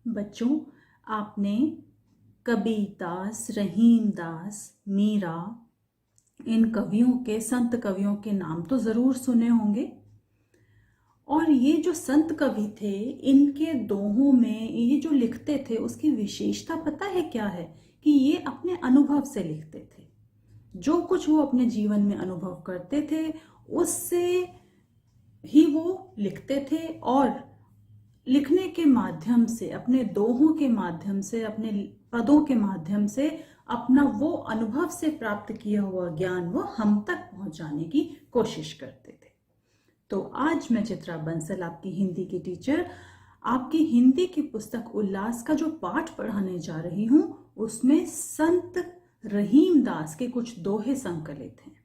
बच्चों, आपने कबीरदास, रहीमदास, मीरा, इन कवियों के, संत कवियों के नाम तो ज़रूर सुने होंगे। और ये जो संत कवि थे, इनके दोहों में ये जो लिखते थे उसकी विशेषता पता है क्या है? कि ये अपने अनुभव से लिखते थे। जो कुछ वो अपने जीवन में अनुभव करते थे उससे ही वो लिखते थे, और लिखने के माध्यम से, अपने दोहों के माध्यम से, अपने पदों के माध्यम से अपना वो अनुभव से प्राप्त किया हुआ ज्ञान वो हम तक पहुंचाने की कोशिश करते थे। तो आज मैं चित्रा बंसल, आपकी हिंदी की टीचर, आपकी हिंदी की पुस्तक उल्लास का जो पाठ पढ़ाने जा रही हूँ उसमें संत रहीमदास के कुछ दोहे संकलित हैं।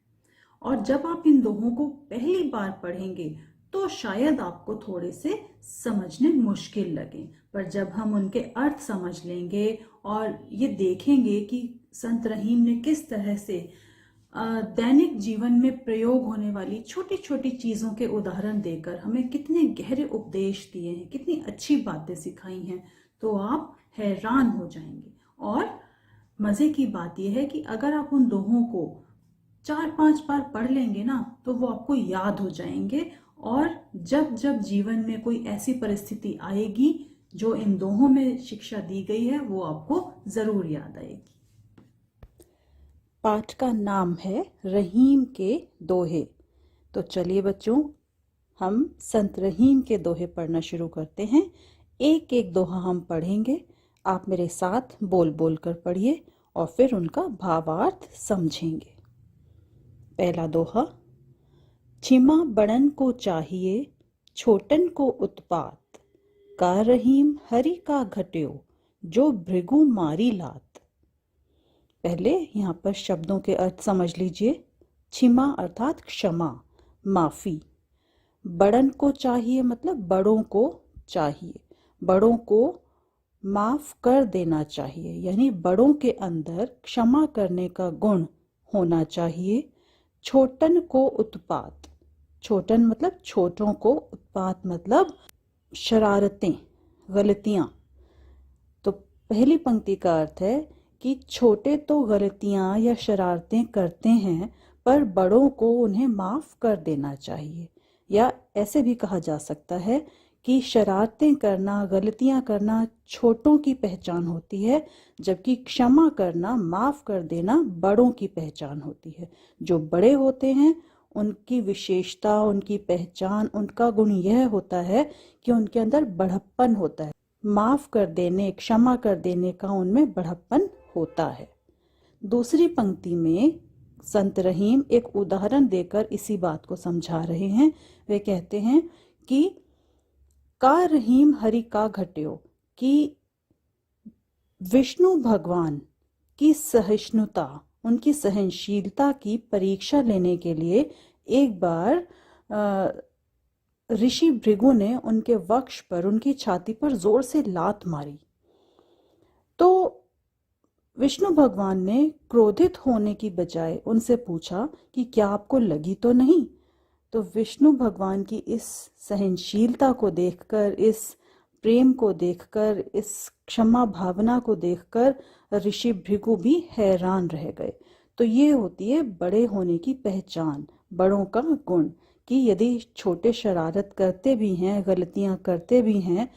और जब आप इन दोहों को पहली बार पढ़ेंगे तो शायद आपको थोड़े से समझने मुश्किल लगे, पर जब हम उनके अर्थ समझ लेंगे और ये देखेंगे कि संत रहीम ने किस तरह से दैनिक जीवन में प्रयोग होने वाली छोटी छोटी चीज़ों के उदाहरण देकर हमें कितने गहरे उपदेश दिए हैं, कितनी अच्छी बातें सिखाई हैं, तो आप हैरान हो जाएंगे। और मज़े की बात यह है कि अगर आप उन दोहों को 4-5 बार पढ़ लेंगे ना तो वो आपको याद हो जाएंगे, और जब जब जीवन में कोई ऐसी परिस्थिति आएगी जो इन दोहों में शिक्षा दी गई है वो आपको ज़रूर याद आएगी। पाठ का नाम है रहीम के दोहे। तो चलिए बच्चों, हम संत रहीम के दोहे पढ़ना शुरू करते हैं। एक एक दोहा हम पढ़ेंगे, आप मेरे साथ बोल बोल कर पढ़िए और फिर उनका भावार्थ समझेंगे। पहला दोहा। छिमा बड़न को चाहिए, छोटन को उत्पात, का रहीम हरि का घट्यो, जो भृगु मारी लात। पहले यहाँ पर शब्दों के अर्थ समझ लीजिए। छिमा अर्थात क्षमा, माफी। बड़न को चाहिए मतलब बड़ों को चाहिए, बड़ों को माफ कर देना चाहिए, यानी बड़ों के अंदर क्षमा करने का गुण होना चाहिए। छोटन को उत्पात, छोटन मतलब छोटों को, उत्पात मतलब शरारतें, गलतियां। तो पहली पंक्ति का अर्थ है कि छोटे तो गलतियां या शरारतें करते हैं पर बड़ों को उन्हें माफ कर देना चाहिए। या ऐसे भी कहा जा सकता है कि शरारतें करना, गलतियां करना छोटों की पहचान होती है, जबकि क्षमा करना, माफ कर देना बड़ों की पहचान होती है। जो बड़े होते हैं उनकी विशेषता, उनकी पहचान, उनका गुण यह होता है कि उनके अंदर बढ़प्पन होता है। माफ कर देने, क्षमा कर देने का उनमें बढ़प्पन होता है। दूसरी पंक्ति में संत रहीम एक उदाहरण देकर इसी बात को समझा रहे हैं। वे कहते हैं कि का रहीम हरि का घट्यो, कि विष्णु भगवान की सहिष्णुता, उनकी सहनशीलता की परीक्षा लेने के लिए एक बार ऋषि भृगु ने उनके वक्ष पर, उनकी छाती पर जोर से लात मारी। तो विष्णु भगवान ने क्रोधित होने की बजाय उनसे पूछा कि क्या आपको लगी तो नहीं? तो विष्णु भगवान की इस सहनशीलता को देखकर, इस प्रेम को देखकर, इस क्षमा भावना को देखकर ऋषि भृगु भी हैरान रह गए। तो ये होती है बड़े होने की पहचान, बड़ों का गुण, कि यदि छोटे शरारत करते भी हैं, गलतियां करते भी हैं,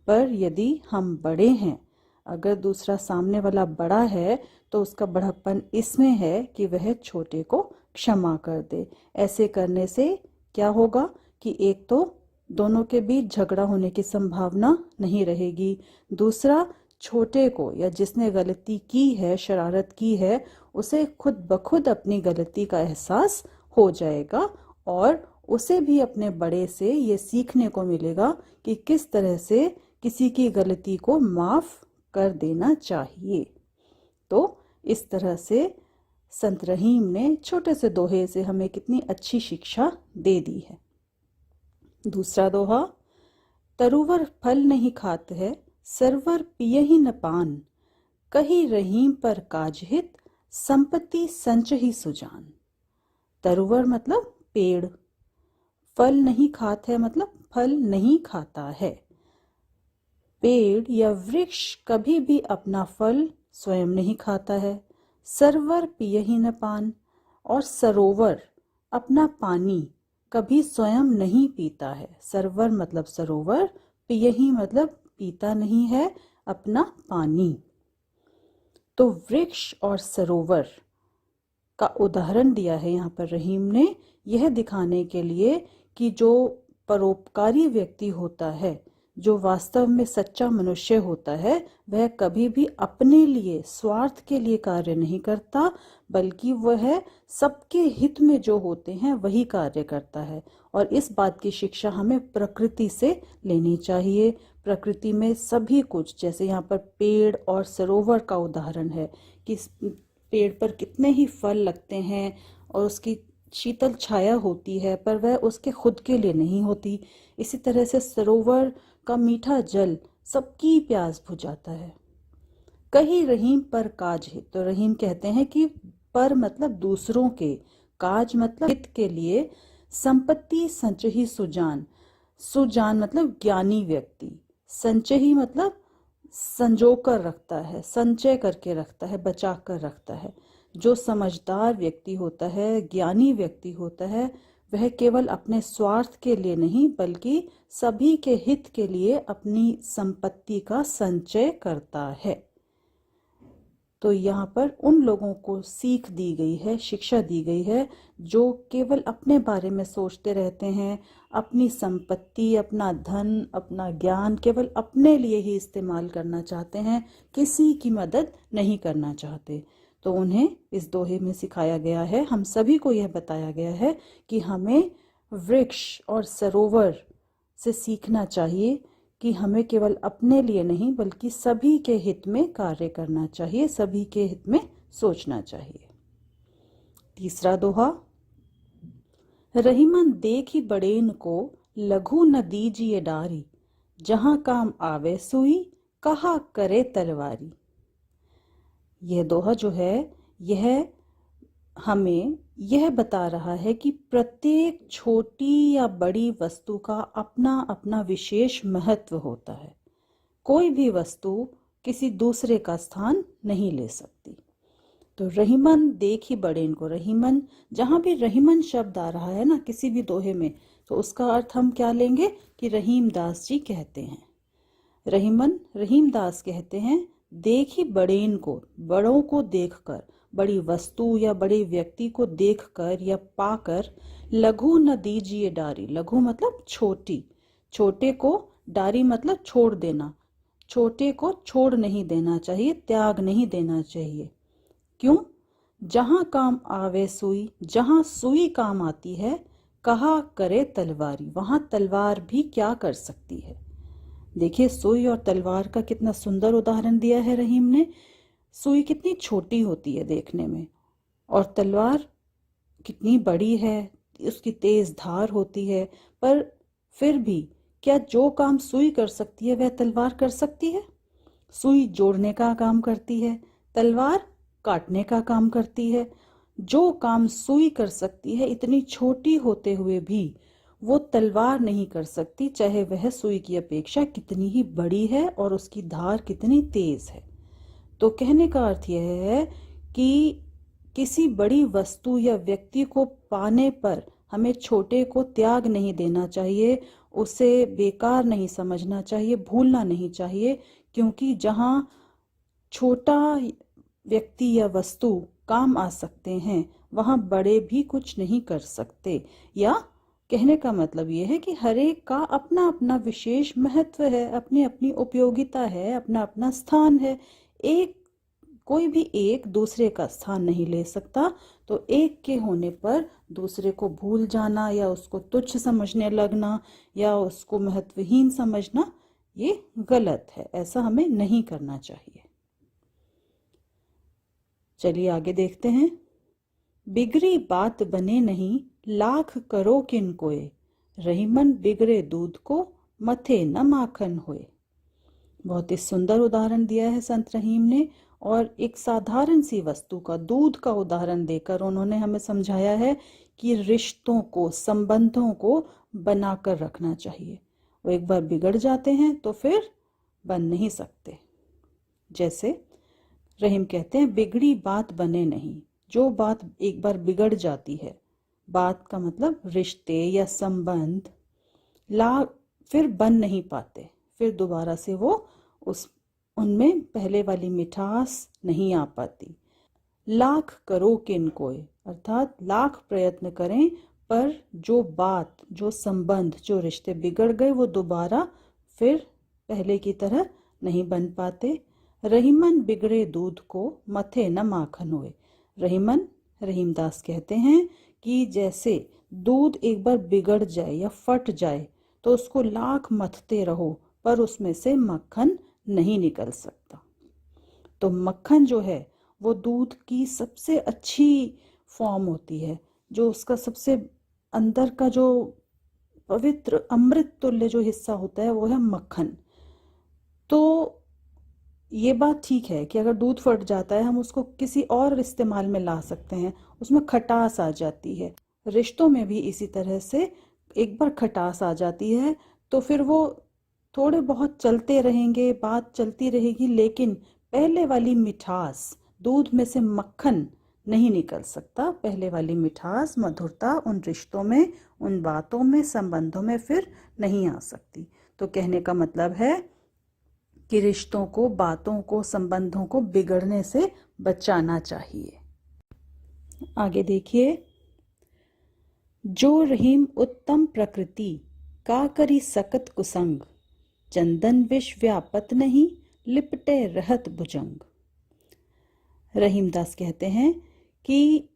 पर यदि हम बड़े हैं, अगर दूसरा सामने वाला बड़ा है तो उसका बड़ापन इसमें है कि वह छोटे को क्षमा कर दे। ऐसे करने से क्या होगा कि एक तो दोनों के बीच झगड़ा होने की संभावना नहीं रहेगी, दूसरा छोटे को या जिसने गलती की है, शरारत की है, उसे खुद ब खुद अपनी गलती का एहसास हो जाएगा और उसे भी अपने बड़े से ये सीखने को मिलेगा कि किस तरह से किसी की गलती को माफ कर देना चाहिए। तो इस तरह से संत रहीम ने छोटे से दोहे से हमें कितनी अच्छी शिक्षा दे दी है। दूसरा दोहा। तरुवर फल नहीं खात है, सरवर पिय ही न पान, कही रहीम पर काजहित, संपत्ति संच ही सुजान। तरुवर मतलब पेड़, फल नहीं खात है मतलब फल नहीं खाता है। पेड़ या वृक्ष कभी भी अपना फल स्वयं नहीं खाता है। सरवर पियहि न पान, और सरोवर अपना पानी कभी स्वयं नहीं पीता है। सरवर मतलब सरोवर, पियहि मतलब पीता नहीं है अपना पानी। तो वृक्ष और सरोवर का उदाहरण दिया है यहाँ पर रहीम ने, यह दिखाने के लिए कि जो परोपकारी व्यक्ति होता है, जो वास्तव में सच्चा मनुष्य होता है, वह कभी भी अपने लिए, स्वार्थ के लिए कार्य नहीं करता, बल्कि वह सबके हित में जो होते हैं वही कार्य करता है। और इस बात की शिक्षा हमें प्रकृति से लेनी चाहिए। प्रकृति में सभी कुछ, जैसे यहाँ पर पेड़ और सरोवर का उदाहरण है कि पेड़ पर कितने ही फल लगते हैं और उसकी शीतल छाया होती है, पर वह उसके खुद के लिए नहीं होती। इसी तरह से सरोवर का मीठा जल सबकी प्यास बुझाता है। कहीं रहीम पर काज है, तो रहीम कहते हैं कि पर मतलब दूसरों के, काज मतलब हित के लिए। संपत्ति संचही सुजान, सुजान मतलब ज्ञानी व्यक्ति, संचही मतलब संजो कर रखता है, संचय करके रखता है, बचा कर रखता है। जो समझदार व्यक्ति होता है, ज्ञानी व्यक्ति होता है, वह केवल अपने स्वार्थ के लिए नहीं बल्कि सभी के हित के लिए अपनी संपत्ति का संचय करता है। तो यहाँ पर उन लोगों को सीख दी गई है, शिक्षा दी गई है, जो केवल अपने बारे में सोचते रहते हैं, अपनी संपत्ति, अपना धन, अपना ज्ञान केवल अपने लिए ही इस्तेमाल करना चाहते हैं, किसी की मदद नहीं करना चाहते। तो उन्हें इस दोहे में सिखाया गया है, हम सभी को यह बताया गया है कि हमें वृक्ष और सरोवर से सीखना चाहिए कि हमें केवल अपने लिए नहीं बल्कि सभी के हित में कार्य करना चाहिए, सभी के हित में सोचना चाहिए। तीसरा दोहा, रहीमन देखी बड़ेन को, लघु न दीजिए डारी, जहां काम आवे सुई, कहा करे तलवारी। यह दोहा जो है, यह हमें यह बता रहा है कि प्रत्येक छोटी या बड़ी वस्तु का अपना अपना विशेष महत्व होता है। कोई भी वस्तु किसी दूसरे का स्थान नहीं ले सकती। तो रहीमन देखी बड़ेन को, रहीमन, जहां भी रहीमन शब्द आ रहा है ना किसी भी दोहे में, तो उसका अर्थ हम क्या लेंगे कि रहीम दास जी कहते हैं। रहीमन, रहीम दास कहते हैं, देखी बड़ेन को, बड़ों को देखकर, बड़ी वस्तु या बड़े व्यक्ति को देखकर या पाकर, लघु न दीजिए डारी, लघु मतलब छोटी, छोटे को, डारी मतलब छोड़ देना, छोटे को छोड़ नहीं देना चाहिए, त्याग नहीं देना चाहिए। क्यों? जहां काम आवे सुई, जहां सुई काम आती है, कहा करे तलवारी, वहां तलवार भी क्या कर सकती है। देखिए सुई और तलवार का कितना सुंदर उदाहरण दिया है रहीम ने। सुई कितनी छोटी होती है देखने में, और तलवार कितनी बड़ी है, उसकी तेज धार होती है, पर फिर भी क्या जो काम सुई कर सकती है वह तलवार कर सकती है? सुई जोड़ने का काम करती है, तलवार काटने का काम करती है। जो काम सुई कर सकती है, इतनी छोटी होते हुए भी वो तलवार नहीं कर सकती, चाहे वह सुई की अपेक्षा कितनी ही बड़ी है और उसकी धार कितनी तेज है। तो कहने का अर्थ यह है कि किसी बड़ी वस्तु या व्यक्ति को पाने पर हमें छोटे को त्याग नहीं देना चाहिए, उसे बेकार नहीं समझना चाहिए, भूलना नहीं चाहिए, क्योंकि जहां छोटा व्यक्ति या वस्तु काम आ सकते हैं वहां बड़े भी कुछ नहीं कर सकते। या कहने का मतलब ये है कि हर एक का अपना अपना विशेष महत्व है, अपनी अपनी उपयोगिता है, अपना अपना स्थान है। एक कोई भी एक दूसरे का स्थान नहीं ले सकता। तो एक के होने पर दूसरे को भूल जाना या उसको तुच्छ समझने लगना या उसको महत्वहीन समझना, ये गलत है, ऐसा हमें नहीं करना चाहिए। चलिए आगे देखते हैं। बिगड़ी बात बने नहीं, लाख करो किन कोय, रहीमन बिगड़े दूध को, मथे न माखन होए। बहुत ही सुंदर उदाहरण दिया है संत रहीम ने, और एक साधारण सी वस्तु का, दूध का उदाहरण देकर उन्होंने हमें समझाया है कि रिश्तों को, संबंधों को बनाकर रखना चाहिए। वो एक बार बिगड़ जाते हैं तो फिर बन नहीं सकते। जैसे रहीम कहते हैं बिगड़ी बात बने नहीं। जो बात एक बार बिगड़ जाती है, बात का मतलब रिश्ते या संबंध, फिर बन नहीं पाते, फिर दोबारा से वो उस उनमें पहले वाली मिठास नहीं आ पाती। लाख करो किन कोय, अर्थात लाख प्रयत्न करें पर जो बात, जो संबंध, जो रिश्ते बिगड़ गए वो दोबारा फिर पहले की तरह नहीं बन पाते। रहीमन बिगड़े दूध को मथे न माखन होए। रहीमदास कहते हैं कि जैसे दूध एक बार बिगड़ जाए या फट जाए तो उसको लाख मथते रहो पर उसमें से मक्खन नहीं निकल सकता। तो मक्खन जो है वो दूध की सबसे अच्छी फॉर्म होती है, जो उसका सबसे अंदर का जो पवित्र अमृत तुल्य जो हिस्सा होता है वो है मक्खन। तो ये बात ठीक है कि अगर दूध फट जाता है हम उसको किसी और इस्तेमाल में ला सकते हैं, उसमें खटास आ जाती है। रिश्तों में भी इसी तरह से एक बार खटास आ जाती है तो फिर वो थोड़े बहुत चलते रहेंगे, बात चलती रहेगी, लेकिन पहले वाली मिठास, दूध में से मक्खन नहीं निकल सकता। पहले वाली मिठास, मधुरता उन रिश्तों में, उन बातों में, संबंधों में फिर नहीं आ सकती। तो कहने का मतलब है कि रिश्तों को, बातों को, संबंधों को बिगड़ने से बचाना चाहिए। आगे देखिए, जो रहीम उत्तम प्रकृति का करी सकत कुसंग, चंदन विष व्यापत नहीं लिपटे रहत भुजंग। रहीमदास कहते हैं कि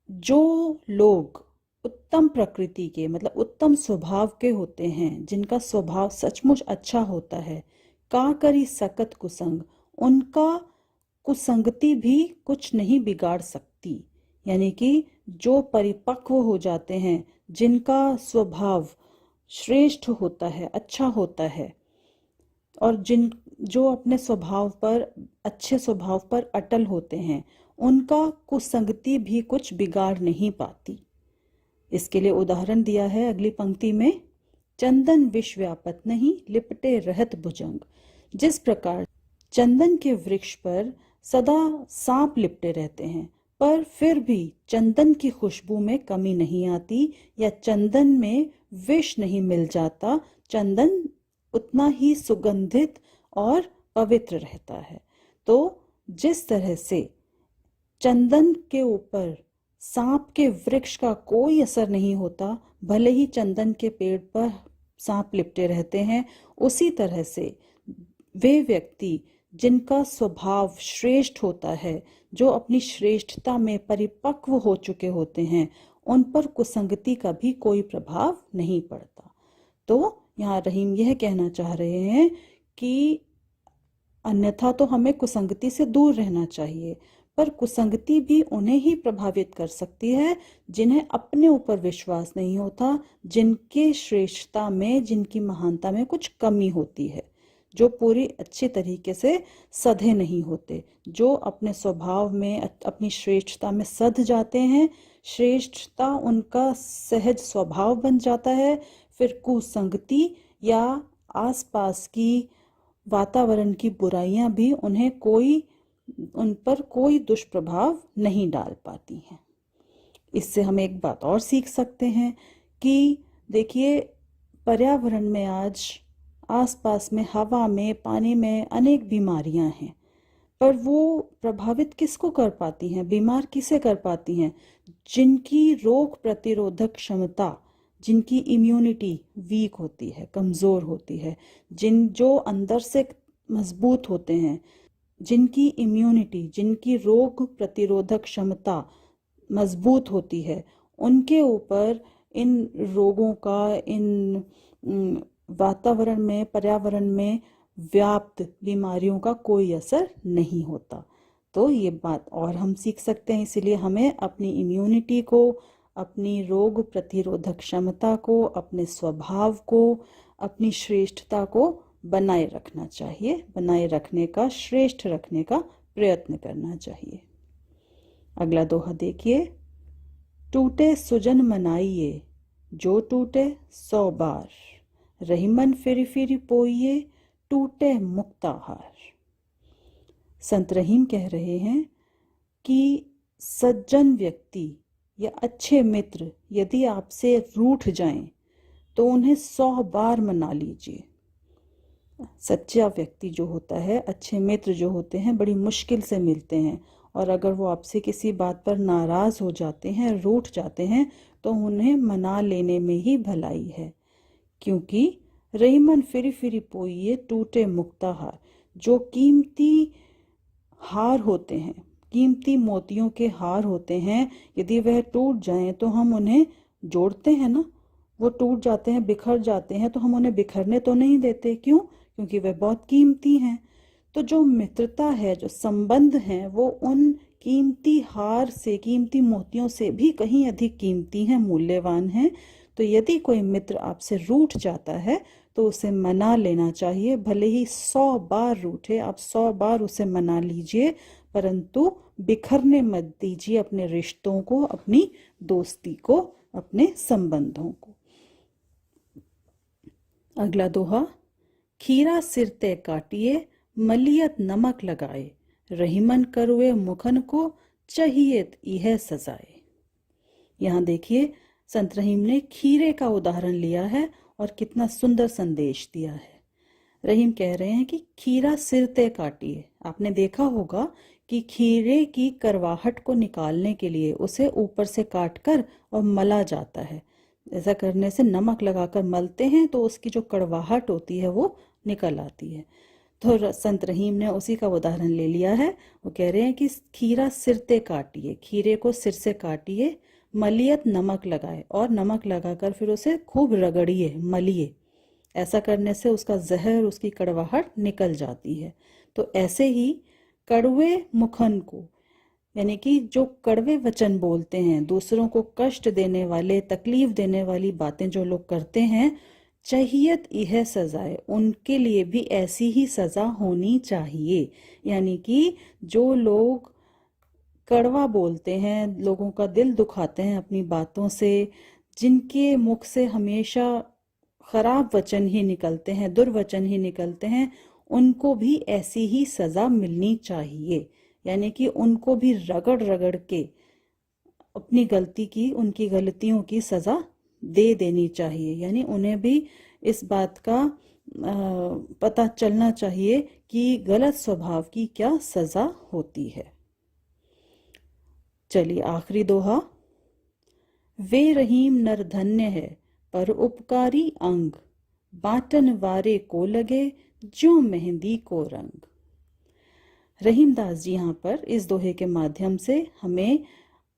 जो लोग उत्तम प्रकृति के, मतलब उत्तम स्वभाव के होते हैं, जिनका स्वभाव सचमुच अच्छा होता है, का करी सकत कुसंग, उनका कुसंगति भी कुछ नहीं बिगाड़ सकती। यानी कि जो परिपक्व हो जाते हैं, जिनका स्वभाव श्रेष्ठ होता है, अच्छा होता है, और जो अपने स्वभाव पर, अच्छे स्वभाव पर अटल होते हैं, उनका कुसंगति भी कुछ बिगाड़ नहीं पाती। इसके लिए उदाहरण दिया है अगली पंक्ति में, चंदन विष व्यापत नहीं लिपटे रहत भुजंग। जिस प्रकार चंदन के वृक्ष पर सदा सांप लिपटे रहते हैं, पर फिर भी चंदन की खुशबू में कमी नहीं आती, या चंदन में विष नहीं मिल जाता, चंदन उतना ही सुगंधित और पवित्र रहता है। तो जिस तरह से चंदन के ऊपर सांप के वृक्ष का कोई असर नहीं होता, भले ही चंदन के पेड़ पर सांप लिपटे रहते हैं, उसी तरह से वे व्यक्ति जिनका स्वभाव श्रेष्ठ होता है, जो अपनी श्रेष्ठता में परिपक्व हो चुके होते हैं, उन पर कुसंगति का भी कोई प्रभाव नहीं पड़ता। तो यहाँ रहीम यह कहना चाह रहे हैं कि अन्यथा तो हमें कुसंगति से दूर रहना चाहिए, पर कुसंगति भी उन्हें ही प्रभावित कर सकती है जिन्हें अपने ऊपर विश्वास नहीं होता, जिनके श्रेष्ठता में, जिनकी महानता में कुछ कमी होती है, जो पूरी अच्छे तरीके से सधे नहीं होते, जो अपने स्वभाव में, अपनी श्रेष्ठता में सध जाते हैं, श्रेष्ठता उनका सहज स्वभाव बन जाता है, फिर कुसंगति या आसपास की वातावरण की बुराइयां भी उन पर कोई दुष्प्रभाव नहीं डाल पाती हैं। इससे हम एक बात और सीख सकते हैं कि देखिए, पर्यावरण में आज आसपास में, हवा में, पानी में अनेक बीमारियां हैं, पर वो प्रभावित किसको कर पाती हैं, बीमार किसे कर पाती हैं? जिनकी रोग प्रतिरोधक क्षमता, जिनकी इम्यूनिटी वीक होती है, कमज़ोर होती है, जो अंदर से मजबूत होते हैं, जिनकी इम्यूनिटी, जिनकी रोग प्रतिरोधक क्षमता मजबूत होती है, उनके ऊपर इन रोगों का, इन वातावरण में, पर्यावरण में व्याप्त बीमारियों का कोई असर नहीं होता। तो ये बात और हम सीख सकते हैं। इसलिए हमें अपनी इम्यूनिटी को, अपनी रोग प्रतिरोधक क्षमता को, अपने स्वभाव को, अपनी श्रेष्ठता को बनाए रखना चाहिए, बनाए रखने का, श्रेष्ठ रखने का प्रयत्न करना चाहिए। अगला दोहा देखिए, टूटे सुजन मनाइए, जो टूटे 100 बार, रहीमन फिरी फिरी पोइए, टूटे मुक्ताहार। संत रहीम कह रहे हैं कि सज्जन व्यक्ति या अच्छे मित्र यदि आपसे रूठ जाएं तो उन्हें 100 बार मना लीजिए। सच्चा व्यक्ति जो होता है, अच्छे मित्र जो होते हैं, बड़ी मुश्किल से मिलते हैं, और अगर वो आपसे किसी बात पर नाराज हो जाते हैं, रूठ जाते हैं, तो उन्हें मना लेने में ही भलाई है। क्योंकि रहीमन फिरी फिरी पोइए टूटे मुक्ताहार, जो कीमती हार होते हैं, कीमती मोतियों के हार होते हैं, यदि वह टूट जाएं तो हम उन्हें जोड़ते हैं ना, वो टूट जाते हैं, बिखर जाते हैं, तो हम उन्हें बिखरने तो नहीं देते। क्यों? क्योंकि वह बहुत कीमती हैं। तो जो मित्रता है, जो संबंध हैं, वो उन कीमती हार से, कीमती मोतियों से भी कहीं अधिक कीमती हैं, मूल्यवान हैं। तो यदि कोई मित्र आपसे रूठ जाता है तो उसे मना लेना चाहिए। भले ही 100 बार रूठे, आप 100 बार उसे मना लीजिए, परंतु बिखरने मत दीजिए अपने रिश्तों को, अपनी दोस्ती को, अपने संबंधों को। अगला दोहा, खीरा सिर ते काटिए मलियत नमक लगाए, रहीमन करुए मुखन को चाहिए यह सजाए। यहाँ देखिए संत रहीम ने खीरे का उदाहरण लिया है और कितना सुंदर संदेश दिया है। रहीम कह रहे हैं कि खीरा सिर ते काटिए। आपने देखा होगा कि खीरे की करवाहट को निकालने के लिए उसे ऊपर से काटकर और मला जाता है। ऐसा करने से, नमक लगाकर मलते हैं तो उसकी जो कड़वाहट होती है वो निकल आती है। तो संत रहीम ने उसी का उदाहरण ले लिया है। वो कह रहे हैं कि खीरा सिर ते काटिए, खीरे को सिर से काटिए, मलियत नमक लगाए, और नमक लगाकर फिर उसे खूब रगड़िए, मलिए। ऐसा करने से उसका जहर, उसकी कड़वाहट निकल जाती है। तो ऐसे ही कड़वे मुखन को, यानी कि जो कड़वे वचन बोलते हैं, दूसरों को कष्ट देने वाले, तकलीफ देने वाली बातें जो लोग करते हैं, चाहियत यह सजाए, उनके लिए भी ऐसी ही सजा होनी चाहिए। यानी कि जो लोग कड़वा बोलते हैं, लोगों का दिल दुखाते हैं अपनी बातों से, जिनके मुख से हमेशा खराब वचन ही निकलते हैं, दुर्वचन ही निकलते हैं, उनको भी ऐसी ही सजा मिलनी चाहिए। यानी कि उनको भी रगड़ रगड़ के अपनी गलती की, उनकी गलतियों की सजा दे देनी चाहिए। यानी उन्हें भी इस बात का पता चलना चाहिए कि गलत स्वभाव की क्या सजा होती है। चलिए आखिरी दोहा, वे रहीम नर धन्य है पर उपकारी अंग, बाटन वारे को लगे ज्यों मेहंदी को रंग। रहीमदास जी यहाँ पर इस दोहे के माध्यम से हमें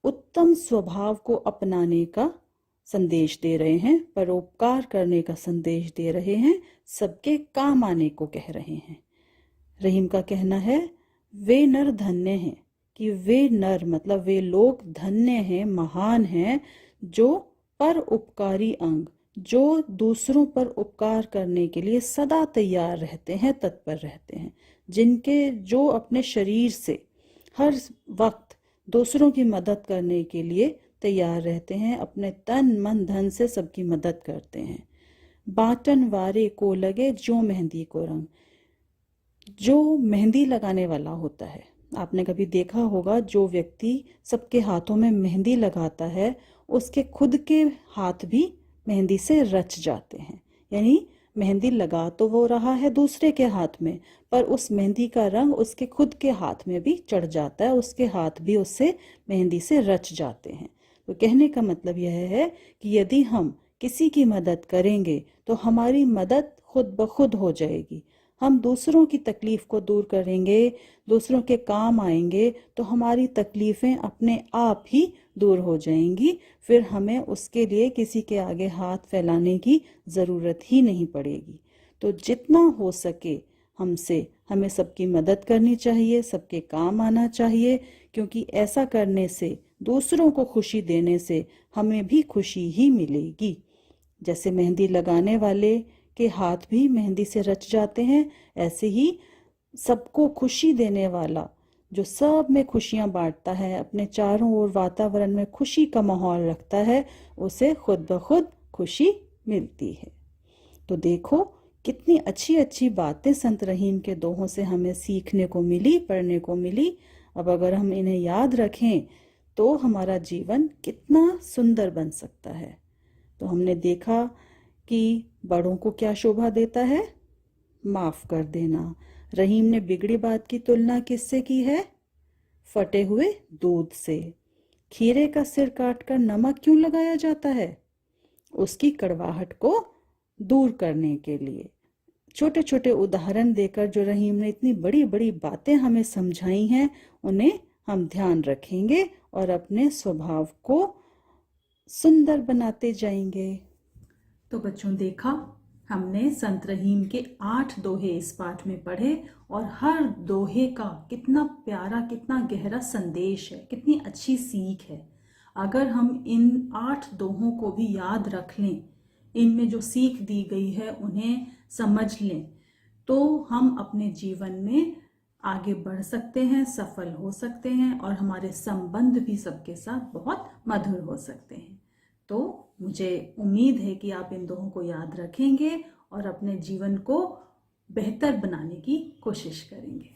उत्तम स्वभाव को अपनाने का संदेश दे रहे हैं, परोपकार करने का संदेश दे रहे हैं, सबके काम आने को कह रहे हैं। रहीम का कहना है वे नर धन्य हैं, कि वे नर मतलब वे लोग धन्य हैं, महान हैं, जो पर उपकारी अंग, जो दूसरों पर उपकार करने के लिए सदा तैयार रहते हैं, तत्पर रहते हैं, जिनके जो अपने शरीर से हर वक्त दूसरों की मदद करने के लिए तैयार रहते हैं, अपने तन मन धन से सबकी मदद करते हैं। बाटन वारे को लगे जो मेहंदी को रंग, जो मेहंदी लगाने वाला होता है, आपने कभी देखा होगा जो व्यक्ति सबके हाथों में मेहंदी लगाता है, उसके खुद के हाथ भी मेहंदी से रच जाते हैं। यानी मेहंदी लगा तो वो रहा है दूसरे के हाथ में, पर उस मेहंदी का रंग उसके खुद के हाथ में भी चढ़ जाता है, उसके हाथ भी उससे मेहंदी से रच जाते हैं। तो कहने का मतलब यह है कि यदि हम किसी की मदद करेंगे तो हमारी मदद खुद ब खुद हो जाएगी। हम दूसरों की तकलीफ को दूर करेंगे, दूसरों के काम आएंगे, तो हमारी तकलीफें अपने आप ही दूर हो जाएंगी। फिर हमें उसके लिए किसी के आगे हाथ फैलाने की ज़रूरत ही नहीं पड़ेगी। तो जितना हो सके हमें सबकी मदद करनी चाहिए, सबके काम आना चाहिए, क्योंकि ऐसा करने से, दूसरों को खुशी देने से हमें भी खुशी ही मिलेगी। जैसे मेहंदी लगाने वाले के हाथ भी मेहंदी से रच जाते हैं, ऐसे ही सबको खुशी देने वाला, जो सब में खुशियां बांटता है, अपने चारों ओर वातावरण में खुशी का माहौल रखता है, उसे खुद ब खुद खुशी मिलती है। तो देखो कितनी अच्छी अच्छी बातें संत रहीम के दोहों से हमें सीखने को मिली, पढ़ने को मिली। अब अगर हम इन्हें याद रखें तो हमारा जीवन कितना सुंदर बन सकता है। तो हमने देखा कि बड़ों को क्या शोभा देता है, माफ कर देना। रहीम ने बिगड़ी बात की तुलना किससे की है, फटे हुए दूध से। खीरे का सिर काटकर नमक क्यों लगाया जाता है, उसकी कड़वाहट को दूर करने के लिए। छोटे छोटे उदाहरण देकर जो रहीम ने इतनी बड़ी बड़ी बातें हमें समझाई हैं, उन्हें हम ध्यान रखेंगे और अपने स्वभाव को सुंदर बनाते जाएंगे। तो बच्चों, देखा हमने संत रहीम के 8 दोहे इस पाठ में पढ़े और हर दोहे का कितना प्यारा, कितना गहरा संदेश है, कितनी अच्छी सीख है। अगर हम इन 8 दोहों को भी याद रख लें, इनमें जो सीख दी गई है उन्हें समझ लें, तो हम अपने जीवन में आगे बढ़ सकते हैं, सफल हो सकते हैं और हमारे संबंध भी सबके साथ बहुत मधुर हो सकते हैं। तो मुझे उम्मीद है कि आप इन दोहों को याद रखेंगे और अपने जीवन को बेहतर बनाने की कोशिश करेंगे।